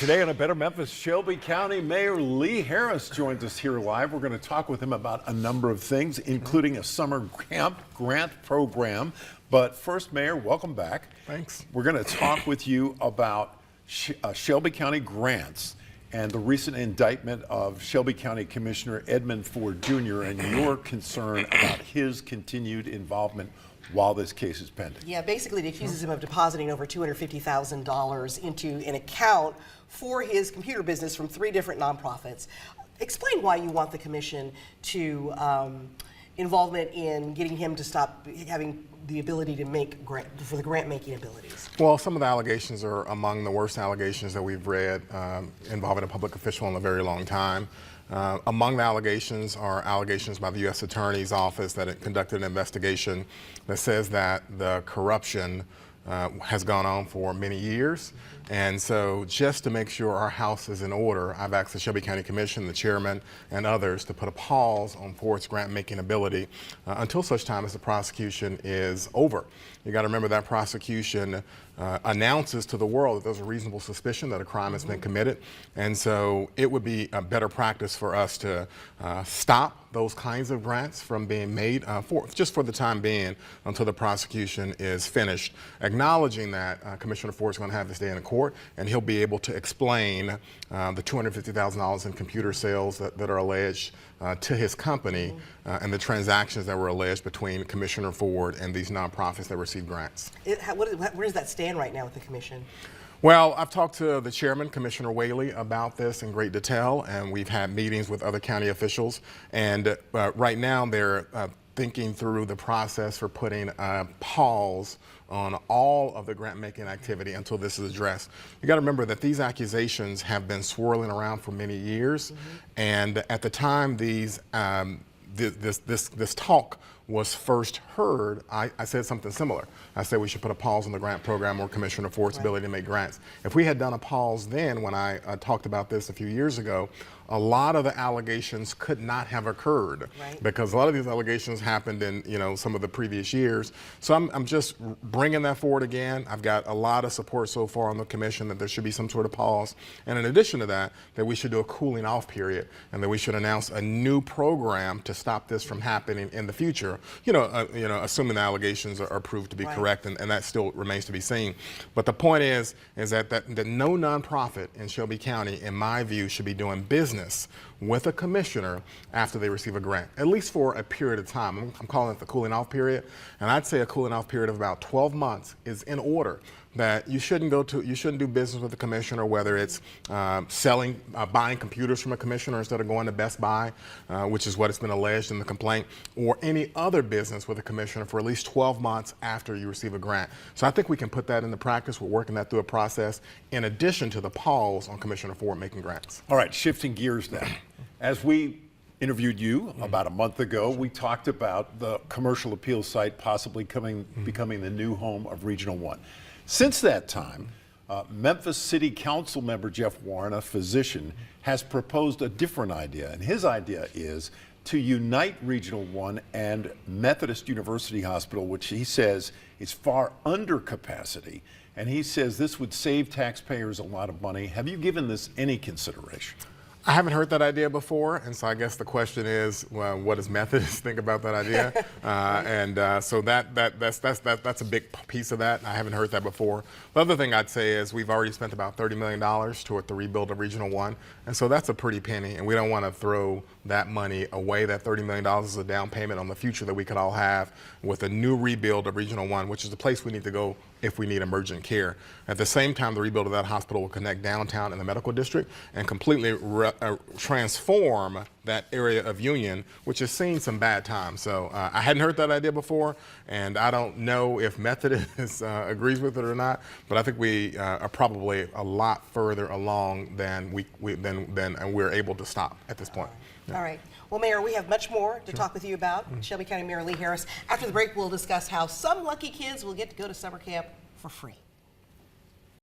Today on A Better Memphis, Shelby County Mayor Lee Harris joins us here live. We're going to talk with him about a number of things, including a summer camp grant program. But first, Mayor, welcome back. Thanks. We're going to talk with you about Shelby County grants and the recent indictment of Shelby County Commissioner Edmund Ford Jr. and your concern about his continued involvement while this case is pending. Yeah, basically it accuses him of depositing over $250,000 into an account for his computer business from 3 different nonprofits. Explain why you want the commission to involvement in getting him to stop having the ability to make for the grant making abilities. Well, some of the allegations are among the worst allegations that we've read involving a public official in a very long time. Among the allegations are allegations by the U.S. Attorney's Office that it conducted an investigation that says that the corruption has gone on for many years. And so just to make sure our house is in order, I've asked the Shelby County Commission, the chairman, and others to put a pause on Ford's grant-making ability until such time as the prosecution is over. You got to remember that prosecution announces to the world that there's a reasonable suspicion that a crime has been committed. And so it would be a better practice for us to stop those kinds of grants from being made just for the time being until the prosecution is finished, acknowledging that Commissioner Ford is going to have this day in court and he'll be able to explain the $250,000 in computer sales that are alleged to his company and the transactions that were alleged between Commissioner Ford and these nonprofits that receive grants. Where does that stand right now with the commission? Well, I've talked to the chairman, Commissioner Whaley, about this in great detail, and we've had meetings with other county officials. And right now they're thinking through the process for putting a pause on all of the grant-making activity until this is addressed. You got to remember that these accusations have been swirling around for many years, and at the time these this talk was first heard, I said something similar. I said we should put a pause on the grant program or Commissioner Ford's ability to make grants. If we had done a pause then, when I talked about this a few years ago, a lot of the allegations could not have occurred because a lot of these allegations happened in some of the previous years. So I'm just bringing that forward again. I've got a lot of support so far on the commission that there should be some sort of pause, and in addition to that, that we should do a cooling off period and that we should announce a new program to stop this from happening in the future. Assuming the allegations are proved to be correct, and that still remains to be seen. But the point is that no nonprofit in Shelby County, in my view, should be doing business with a commissioner after they receive a grant, at least for a period of time. I'm calling it the cooling off period, and I'd say a cooling off period of about 12 months is in order. That you shouldn't do business with the commissioner, whether it's buying computers from a commissioner instead of going to Best Buy, which is what has been alleged in the complaint, or any other business with a commissioner for at least 12 months after you receive a grant. So I think we can put that into practice. We're working that through a process in addition to the pause on Commissioner Ford making grants. All right, shifting gears now. As we interviewed you about a month ago, we talked about the commercial appeal site possibly becoming the new home of Regional 1. Since that time, Memphis City Council member Jeff Warren, a physician, has proposed a different idea. And his idea is to unite Regional 1 and Methodist University Hospital, which he says is far under capacity. And he says this would save taxpayers a lot of money. Have you given this any consideration? I haven't heard that idea before, and so I guess the question is, well, what does Methodists think about that idea? So that's a big piece of that. I haven't heard that before. The other thing I'd say is we've already spent about $30 million toward the rebuild of Regional 1, and so that's a pretty penny, and we don't want to throw that money away. That $30 million is a down payment on the future that we could all have with a new rebuild of Regional 1, which is the place we need to go if we need emergent care. At the same time, the rebuild of that hospital will connect downtown and the medical district and completely transform that area of Union, which has seen some bad times. So I hadn't heard that idea before, and I don't know if Methodist agrees with it or not, but I think we are probably a lot further along than we're able to stop at this point. Yeah. All right. Well, Mayor, we have much more to talk with you about. Shelby County Mayor Lee Harris. After the break, we'll discuss how some lucky kids will get to go to summer camp for free.